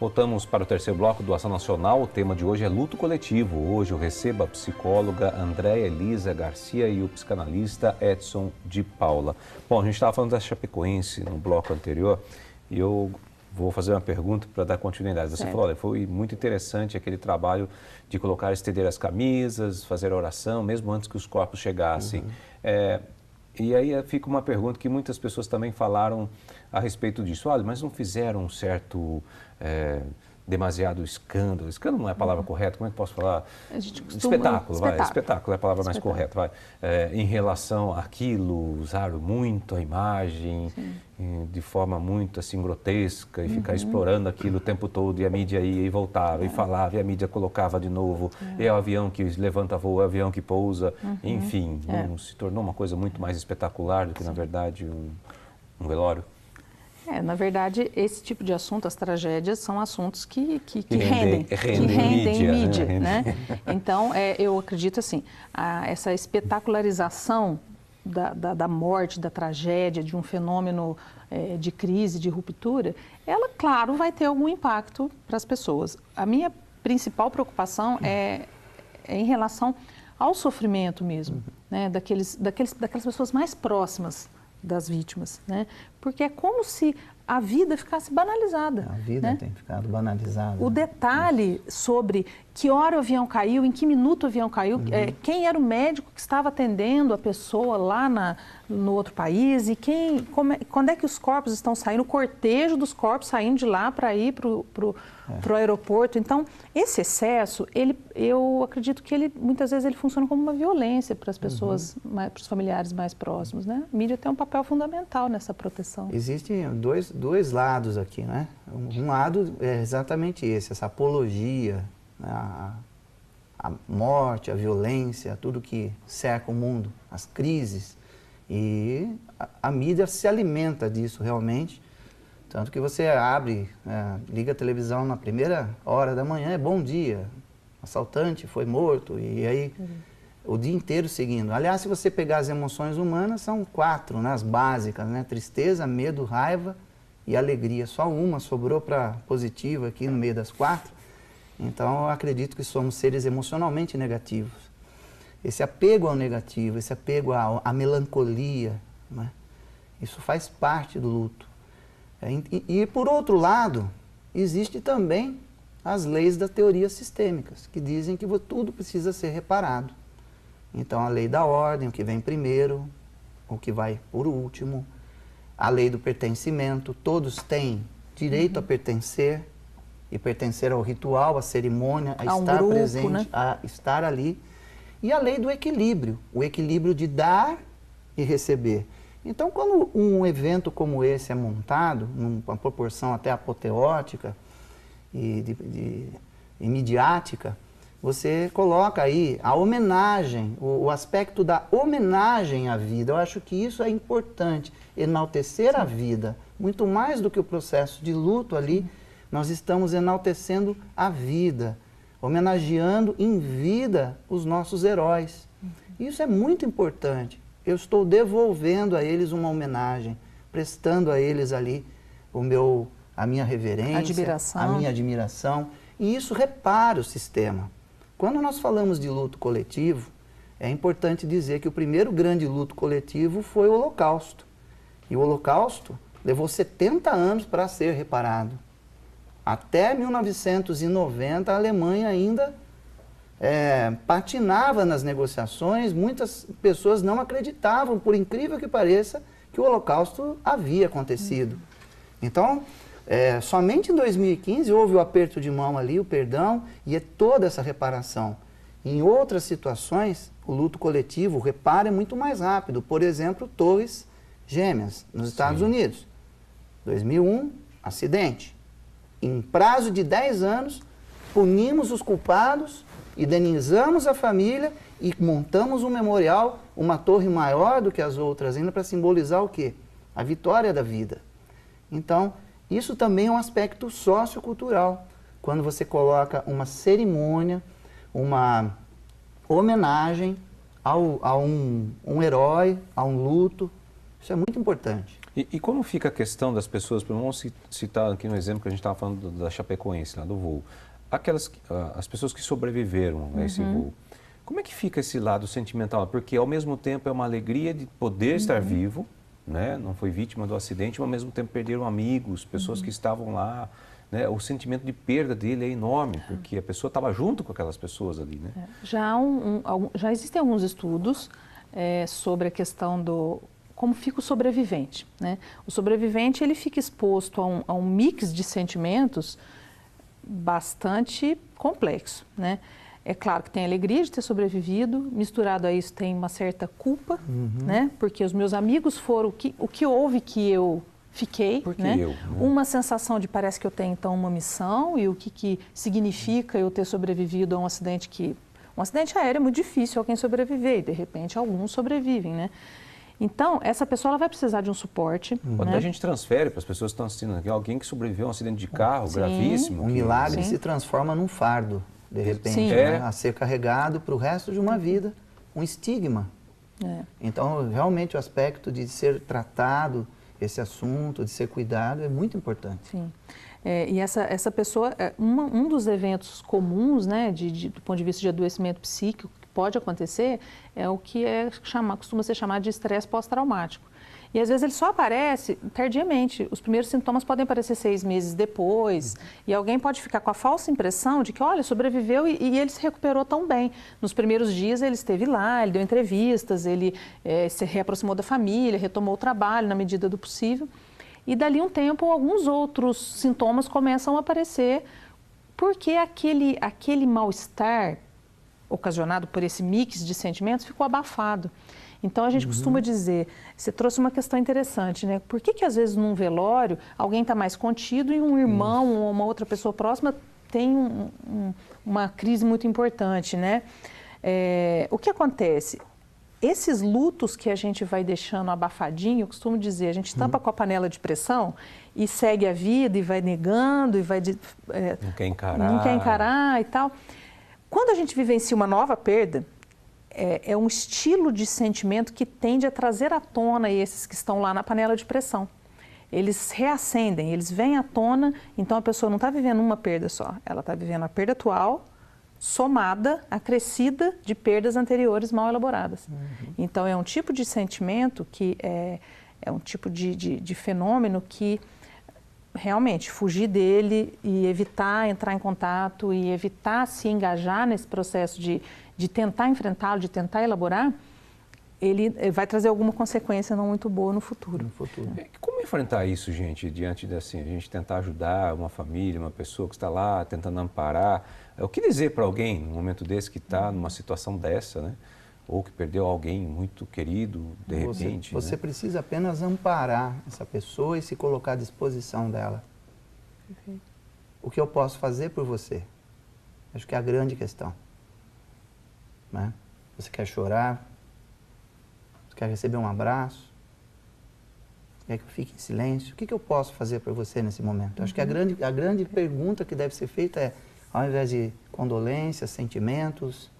Voltamos para o terceiro bloco do Ação Nacional. O tema de hoje é luto coletivo. Hoje eu recebo a psicóloga Andréa Elisa Garcia e o psicanalista Edson de Paula. Bom, a gente estava falando da Chapecoense no bloco anterior e eu vou fazer uma pergunta para dar continuidade. Você falou, olha, foi muito interessante aquele trabalho de colocar, estender as camisas, fazer a oração, mesmo antes que os corpos chegassem. E aí fica uma pergunta que muitas pessoas também falaram a respeito disso. Olha, mas não fizeram um certo, demasiado escândalo. Escândalo não é a palavra correta, como é que posso falar? Espetáculo, vai. Espetáculo é a palavra mais correta, vai. Em relação àquilo, usaram muito a imagem de forma muito assim grotesca e ficar explorando aquilo o tempo todo, e a mídia ia e voltava e falava, e a mídia colocava de novo, é o avião que levanta voo, é o avião que pousa, enfim, se tornou uma coisa muito mais espetacular do que, na verdade, um velório. Na verdade, esse tipo de assunto, as tragédias, são assuntos que rendem mídia, né? Então, eu acredito assim, essa espetacularização da morte, da tragédia, de um fenômeno de crise, de ruptura, ela, claro, vai ter algum impacto para as pessoas. A minha principal preocupação é em relação ao sofrimento mesmo, né? Daquelas pessoas mais próximas das vítimas, né? Porque é como se a vida ficasse banalizada. A vida tem ficado banalizada. O detalhe sobre que hora o avião caiu, em que minuto o avião caiu, quem era o médico que estava atendendo a pessoa lá no outro país e quando é que os corpos estão saindo, o cortejo dos corpos saindo de lá para ir para o aeroporto. Então, esse excesso, eu acredito que muitas vezes ele funciona como uma violência para as pessoas, para os familiares mais próximos, né? A mídia tem um papel fundamental nessa proteção. Existem dois lados aqui, né? Um lado é exatamente esse, essa apologia, né? A morte, a violência, tudo que cerca o mundo, as crises. E a mídia se alimenta disso realmente. Tanto que você liga a televisão na primeira hora da manhã, é bom dia, assaltante foi morto, e aí o dia inteiro seguindo. Aliás, se você pegar as emoções humanas, são 4, né, as básicas, né? Tristeza, medo, raiva e alegria. Só uma sobrou para positiva aqui no meio das 4. Então, eu acredito que somos seres emocionalmente negativos. Esse apego ao negativo, esse apego à melancolia, né? Isso faz parte do luto. E, por outro lado, existe também as leis das teorias sistêmicas, que dizem que tudo precisa ser reparado. Então, a lei da ordem, o que vem primeiro, o que vai por último, a lei do pertencimento, todos têm direito a pertencer, e pertencer ao ritual, à cerimônia, a estar grupo, presente, né? A estar ali. E a lei do equilíbrio, o equilíbrio de dar e receber. Então, quando um evento como esse é montado, numa proporção até apoteótica e midiática, você coloca aí a homenagem, o aspecto da homenagem à vida. Eu acho que isso é importante, enaltecer a vida. Muito mais do que o processo de luto ali, nós estamos enaltecendo a vida, homenageando em vida os nossos heróis. Isso é muito importante. Eu estou devolvendo a eles uma homenagem, prestando a eles ali a minha reverência, a minha admiração. E isso repara o sistema. Quando nós falamos de luto coletivo, é importante dizer que o primeiro grande luto coletivo foi o Holocausto. E o Holocausto levou 70 anos para ser reparado. Até 1990, a Alemanha ainda patinava nas negociações, muitas pessoas não acreditavam, por incrível que pareça, que o Holocausto havia acontecido. Então, somente em 2015 houve o aperto de mão ali, o perdão e toda essa reparação. Em outras situações, o luto coletivo, o reparo é muito mais rápido. Por exemplo, Torres Gêmeas, nos Estados Unidos. 2001, acidente. Em prazo de 10 anos, punimos os culpados, indenizamos a família e montamos um memorial, uma torre maior do que as outras, ainda para simbolizar o quê? A vitória da vida. Então, isso também é um aspecto sociocultural. Quando você coloca uma cerimônia, uma homenagem a um herói, a um luto, Isso é muito importante. E como fica a questão das pessoas, vamos citar aqui no exemplo que a gente estava falando da Chapecoense, lá do voo, as pessoas que sobreviveram a esse voo, como é que fica esse lado sentimental? Porque ao mesmo tempo é uma alegria de poder estar vivo, né? Não foi vítima do acidente, mas ao mesmo tempo perderam amigos, pessoas que estavam lá, né? O sentimento de perda dele é enorme, porque a pessoa estava junto com aquelas pessoas ali, né? Já existem alguns estudos sobre a questão do como fica o sobrevivente, né? O sobrevivente ele fica exposto a um mix de sentimentos bastante complexo, né? É claro que tem a alegria de ter sobrevivido, misturado a isso tem uma certa culpa, né? Porque os meus amigos foram o que houve que eu fiquei, né? Uma sensação de parece que eu tenho então uma missão e o que significa eu ter sobrevivido a um acidente um acidente aéreo é muito difícil alguém sobreviver e de repente alguns sobrevivem, né? Então, essa pessoa ela vai precisar de um suporte. Quando a gente transfere para as pessoas que estão assistindo aqui, alguém que sobreviveu a um acidente de carro gravíssimo. Um milagre se transforma num fardo, de repente, né? A ser carregado para o resto de uma vida, um estigma. Então, realmente, o aspecto de ser tratado, esse assunto, de ser cuidado, é muito importante. Sim. E essa pessoa, um dos eventos comuns, né, do ponto de vista de adoecimento psíquico, pode acontecer é o que costuma ser chamado de estresse pós-traumático. E às vezes ele só aparece tardiamente. Os primeiros sintomas podem aparecer 6 meses depois. E alguém pode ficar com a falsa impressão de que, olha, sobreviveu e ele se recuperou tão bem. Nos primeiros dias ele esteve lá, ele deu entrevistas, ele se reaproximou da família, retomou o trabalho na medida do possível. E dali um tempo alguns outros sintomas começam a aparecer porque aquele mal-estar ocasionado por esse mix de sentimentos ficou abafado. Então a gente costuma dizer, você trouxe uma questão interessante, né? Por que às vezes num velório alguém está mais contido e um irmão ou uma outra pessoa próxima tem uma crise muito importante, né? O que acontece? Esses lutos que a gente vai deixando abafadinho, eu costumo dizer, a gente tampa com a panela de pressão e segue a vida e vai negando e vai... não quer encarar. Não quer encarar e tal. Quando a gente vivencia uma nova perda, é um estilo de sentimento que tende a trazer à tona esses que estão lá na panela de pressão. Eles reacendem, eles vêm à tona, então a pessoa não está vivendo uma perda só, ela está vivendo a perda atual, somada, acrescida de perdas anteriores mal elaboradas. Então é um tipo de sentimento que é um tipo de fenômeno que realmente fugir dele e evitar entrar em contato e evitar se engajar nesse processo de tentar enfrentá-lo, de tentar elaborar, ele vai trazer alguma consequência não muito boa no futuro. Como enfrentar isso, gente, diante de assim, a gente tentar ajudar uma família, uma pessoa que está lá tentando amparar? O que dizer para alguém num momento desse que está numa situação dessa, né? Ou que perdeu alguém muito querido, de repente. Você precisa apenas amparar essa pessoa e se colocar à disposição dela. O que eu posso fazer por você? Acho que é a grande questão. Né? Você quer chorar? Você quer receber um abraço? Quer que eu fique em silêncio? O que eu posso fazer por você nesse momento? Acho que a grande pergunta que deve ser feita é, ao invés de condolências, sentimentos,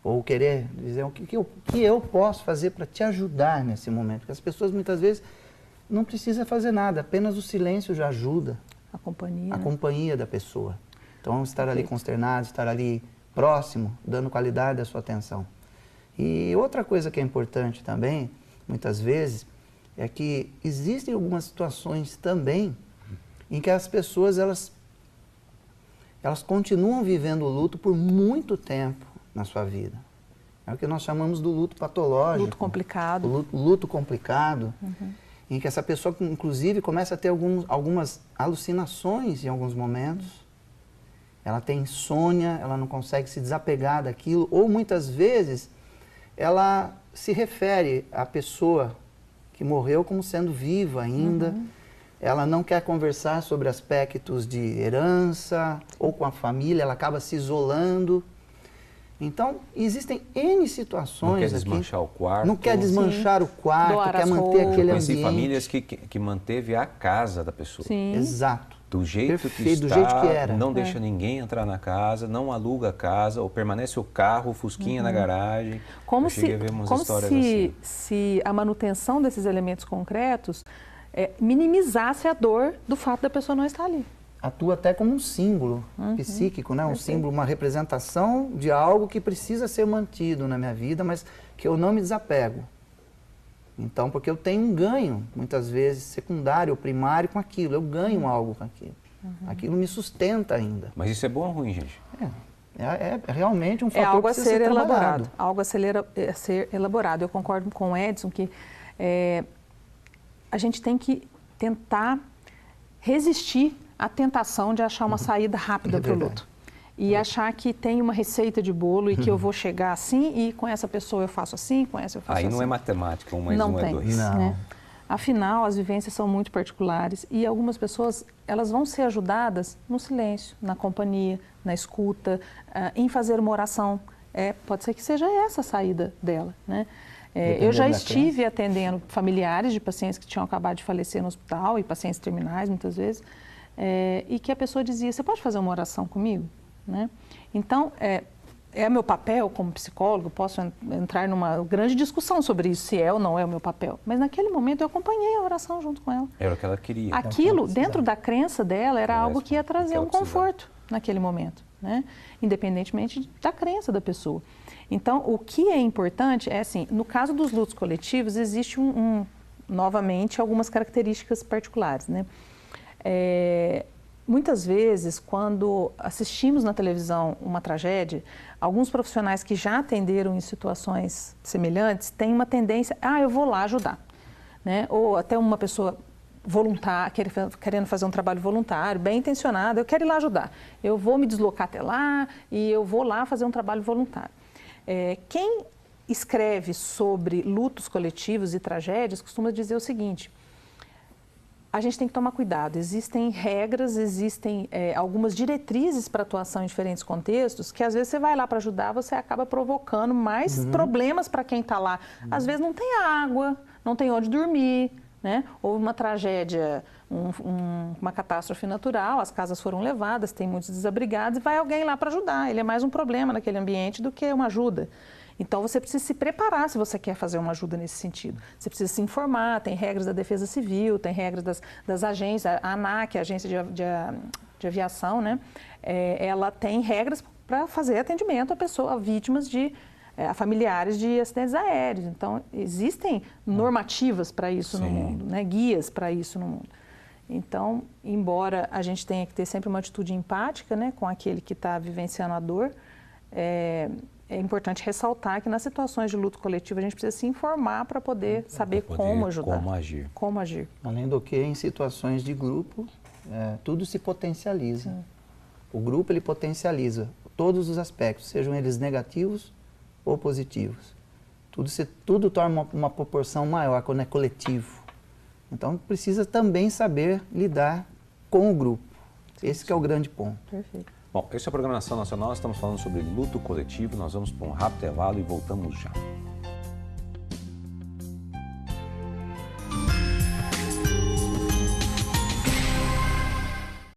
ou querer dizer o que eu posso fazer para te ajudar nesse momento. Porque as pessoas muitas vezes não precisam fazer nada, apenas o silêncio já ajuda. A companhia. A companhia da pessoa. Então, estar ali consternado, estar ali próximo, dando qualidade à sua atenção. E outra coisa que é importante também, muitas vezes, é que existem algumas situações também em que as pessoas elas continuam vivendo o luto por muito tempo na sua vida. É o que nós chamamos do luto patológico. Luto complicado. Luto complicado, em que essa pessoa, inclusive, começa a ter algumas alucinações em alguns momentos. Ela tem insônia, ela não consegue se desapegar daquilo, ou muitas vezes ela se refere à pessoa que morreu como sendo viva ainda. Ela não quer conversar sobre aspectos de herança ou com a família, ela acaba se isolando. Então, existem N situações aqui. Não quer desmanchar o quarto. Não quer desmanchar o quarto, quer manter aquele ambiente. Famílias que manteve a casa da pessoa. Exato. do jeito perfeito, que está, do jeito que era. não deixa ninguém entrar na casa, não aluga a casa, ou permanece o carro, o fusquinha na garagem. Como cheguei a ver umas como histórias se, assim. se a manutenção desses elementos concretos minimizasse a dor do fato da pessoa não estar ali. Atua até como um símbolo psíquico, né? Um símbolo, uma representação de algo que precisa ser mantido na minha vida, mas que eu não me desapego. Então, porque eu tenho um ganho, muitas vezes, secundário ou primário com aquilo. Eu ganho algo com aquilo. Aquilo me sustenta ainda. Mas isso é bom ou ruim, gente? É realmente um fator algo que a precisa ser ser elaborado. trabalhado. Algo a ser elaborado. Eu concordo com o Edson que a gente tem que tentar resistir à tentação de achar uma saída rápida para o luto. E achar que tem uma receita de bolo e que eu vou chegar assim e com essa pessoa eu faço assim, com essa eu faço assim. Aí não é matemática, 1 mais 1 não é tem, 2. Não. né? Afinal, as vivências são muito particulares e algumas pessoas elas vão ser ajudadas no silêncio, na companhia, na escuta, em fazer uma oração. Pode ser que seja essa a saída dela, né? Eu já estive atendendo familiares de pacientes que tinham acabado de falecer no hospital e pacientes terminais, muitas vezes, e que a pessoa dizia, você pode fazer uma oração comigo? Né? Então, é meu papel como psicólogo, posso entrar numa grande discussão sobre isso, se é ou não é o meu papel. Mas naquele momento eu acompanhei a oração junto com ela. Era o que ela queria. Aquilo, dentro da crença dela, era algo que ia trazer um conforto naquele momento, né? Independentemente da crença da pessoa. Então, o que é importante é assim, no caso dos lutos coletivos, existe novamente, algumas características particulares, né? Muitas vezes, quando assistimos na televisão uma tragédia, alguns profissionais que já atenderam em situações semelhantes têm uma tendência, eu vou lá ajudar, né? Ou até uma pessoa voluntária, querendo fazer um trabalho voluntário, bem intencionada, eu quero ir lá ajudar. Eu vou me deslocar até lá e eu vou lá fazer um trabalho voluntário. Quem escreve sobre lutos coletivos e tragédias costuma dizer o seguinte: a gente tem que tomar cuidado. Existem regras, existem algumas diretrizes para atuação em diferentes contextos que às vezes você vai lá para ajudar, você acaba provocando mais problemas para quem está lá. Às vezes não tem água, não tem onde dormir, né? Houve uma tragédia, uma catástrofe natural, as casas foram levadas, tem muitos desabrigados e vai alguém lá para ajudar. Ele é mais um problema naquele ambiente do que uma ajuda. Então, você precisa se preparar se você quer fazer uma ajuda nesse sentido. Você precisa se informar, tem regras da Defesa Civil, tem regras das agências, a ANAC, a Agência de Aviação, né? Ela tem regras para fazer atendimento a vítimas a familiares de acidentes aéreos. Então, existem normativas para isso no mundo, né? Guias para isso no mundo. Então, embora a gente tenha que ter sempre uma atitude empática, né, com aquele que está vivenciando a dor, é importante ressaltar que nas situações de luto coletivo a gente precisa se informar para poder saber como ajudar. Como agir. Além do que, em situações de grupo, tudo se potencializa. Sim. O grupo ele potencializa todos os aspectos, sejam eles negativos ou positivos. Tudo torna uma proporção maior quando é coletivo. Então precisa também saber lidar com o grupo. Esse que é o grande ponto. Perfeito. Bom, esse é o Programação Nacional, estamos falando sobre luto coletivo, nós vamos para um rápido intervalo e voltamos já.